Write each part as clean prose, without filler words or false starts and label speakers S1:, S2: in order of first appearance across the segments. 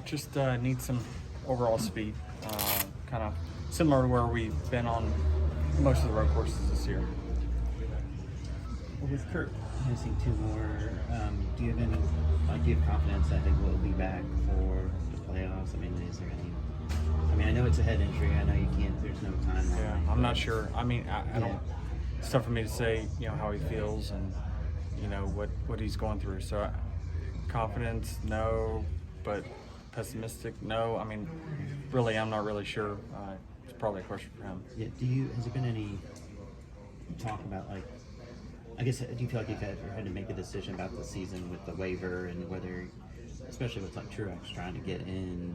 S1: Just need some overall speed. Kind of similar to where we've been on most of the road courses this year.
S2: With Kurt missing 2 more, do you have confidence that they will be back for the playoffs? I mean, is there any? I mean, I know it's a head injury. I know you can't. There's no time.
S1: Yeah, I'm not sure. I mean, I don't. It's tough for me to say, how he feels and what he's going through. So, confidence, no, but pessimistic, no. I mean, really, I'm not really sure. It's probably a question for him.
S2: Yeah. Has there been any talk about I guess, do you feel like you've had to make a decision about the season with the waiver and whether, especially with Truex trying to get in,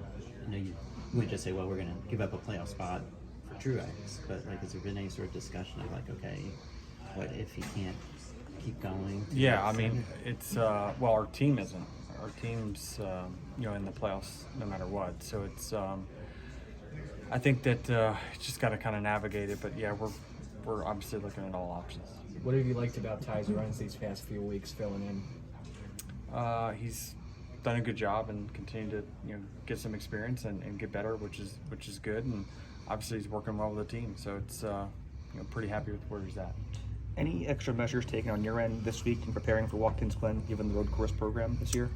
S2: you wouldn't just say, well, we're going to give up a playoff spot for Truex, but has there been any sort of discussion of okay, what if he can't keep going?
S1: Yeah, I mean, it's, our team isn't. Our team's, in the playoffs no matter what. So it's, I think that just got to kind of navigate it. But yeah, we're obviously looking at all options.
S3: What have you liked about Ty's runs these past few weeks filling in?
S1: He's done a good job and continue to get some experience and get better, which is good. And obviously he's working well with the team, so it's pretty happy with where he's at.
S4: Any extra measures taken on your end this week in preparing for Watkins Glen, given the road course program this year?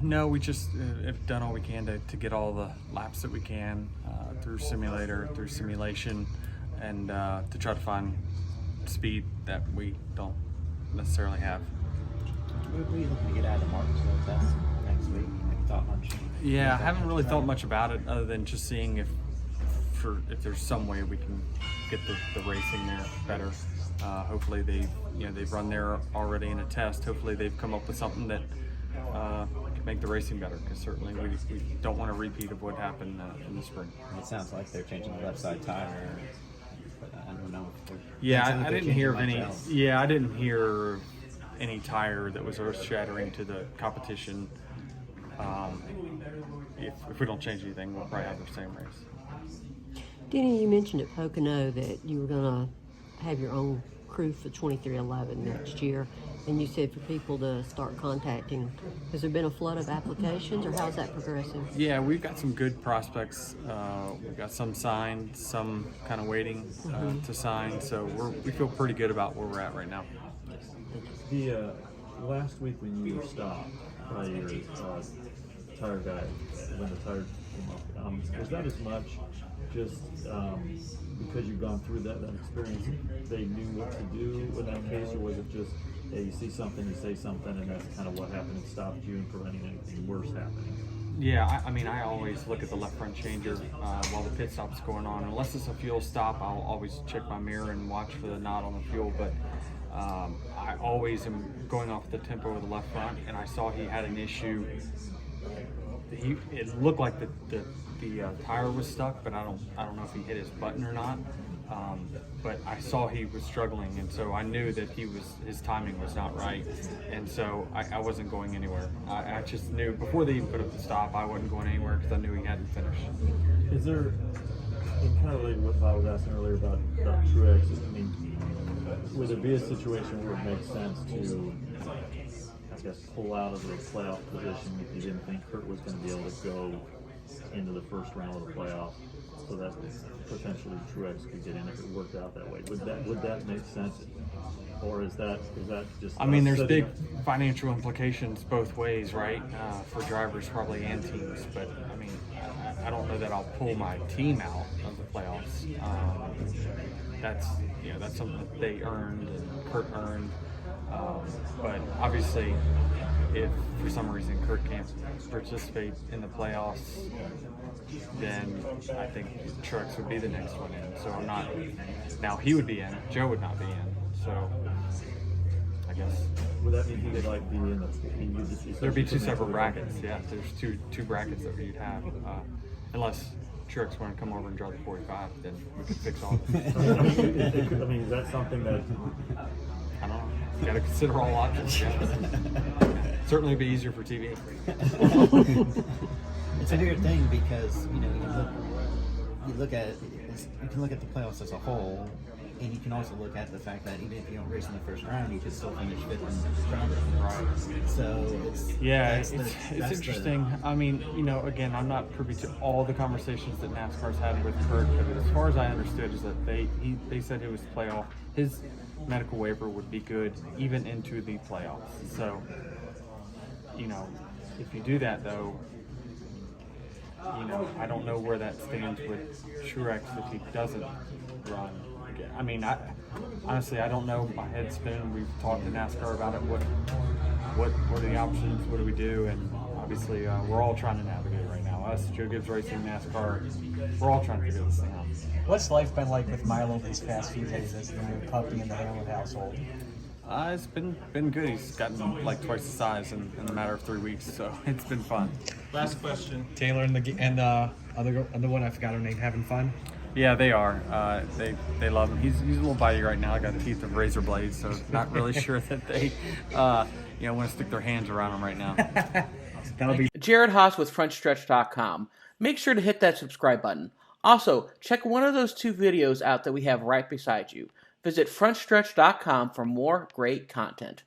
S1: No, we just have done all we can to get all the laps that we can through simulator, through simulation, and to try to find speed that we don't necessarily have.
S2: What are you looking to get out of the Martinsville test next week? Have you thought much?
S1: Yeah, I haven't really thought much about it other than just seeing if there's some way we can get the racing there better. Hopefully they've run there already in a test. Hopefully they've come up with something that can make the racing better, because certainly we don't want a repeat of what happened in the spring.
S2: It sounds like they're changing the left side tire. I don't know.
S1: Yeah, I didn't hear of any. Yeah, I didn't hear any tire that was earth-shattering to the competition. If we don't change anything, we'll probably have the same race.
S5: Denny, you mentioned at Pocono that you were going to have your own crew for 2311 next year, and you said for people to start contacting. Has there been a flood of applications, or how's that progressing?
S1: Yeah, we've got some good prospects. We've got some signed, some kind of waiting to sign, so we feel pretty good about where we're at right now.
S6: The last week when you were stopped by your tire guy, when the tire came up, was that as much just because you've gone through that experience, they knew what to do in that case, or was it just, hey, you see something, you say something, and that's kind of what happened and stopped you and preventing anything worse happening?
S1: Yeah, I always look at the left front changer while the pit stop's going on. Unless it's a fuel stop, I'll always check my mirror and watch for the knot on the fuel, but I always am going off the tempo of the left front, and I saw he had an issue. It looked like the tire was stuck, but I don't know if he hit his button or not. But I saw he was struggling, and so I knew that his timing was not right, and so I wasn't going anywhere. I just knew before they even put up the stop, I wasn't going anywhere because I knew he hadn't finished.
S6: Is there, and kind of related to what I was asking earlier about Truex, I mean, would there be a situation where it makes sense to, I guess, pull out of the playoff position if you didn't think Kurt was going to be able to go into the first round of the playoff, so that potentially Truex could get in if it worked out that way? Would that make sense, or is that just?
S1: I mean, there's big financial implications both ways, right? For drivers probably and teams, but I mean, I don't know that I'll pull my team out of the playoffs. That's something that they earned and Kurt earned. But obviously, if for some reason Kurt can't participate in the playoffs, then I think Truex would be the next one in. So I'm not. Now he would be in. Joe would not be in. So I guess.
S6: Would that mean he would be in the?
S1: There'd be two separate brackets. Yeah, there's two brackets that you'd have, unless Truex want to come over and draw the 45, then we could fix all of it.
S6: I mean, is that something that?
S1: I don't know. You got to consider all options. Yeah. Certainly be easier for TV.
S2: It's a weird thing because you look at it, you can look at the playoffs as a whole, And you can also look at the fact that even if you don't race in the first round, you could still finish fifth in the round.
S1: Right.
S2: So it's
S1: It's interesting. I mean, again, I'm not privy to all the conversations that NASCAR's had with Kurt, but as far as I understood, is that they said it was playoff. His medical waiver would be good even into the playoffs. So, if you do that though, I don't know where that stands with Truex if he doesn't run. I mean, honestly, I don't know. My head's spinning. We've talked to NASCAR about it. What are the options? What do we do? And obviously, we're all trying to navigate right now. Us, Joe Gibbs Racing, NASCAR, we're all trying to figure this thing out.
S3: What's life been like with Milo these past few days as the new puppy in the Hamlin household?
S1: It's been good. He's gotten like twice the size in a matter of 3 weeks, so it's been fun.
S7: Last question.
S8: Taylor and the other one, I forgot her name, having fun.
S1: Yeah, they are. They love him. He's a little bitey right now. I got teeth of razor blades, so not really sure that they want to stick their hands around him right now.
S8: That'll be
S9: Jared Haas with Frontstretch.com. Make sure to hit that subscribe button. Also, check one of those 2 videos out that we have right beside you. Visit Frontstretch.com for more great content.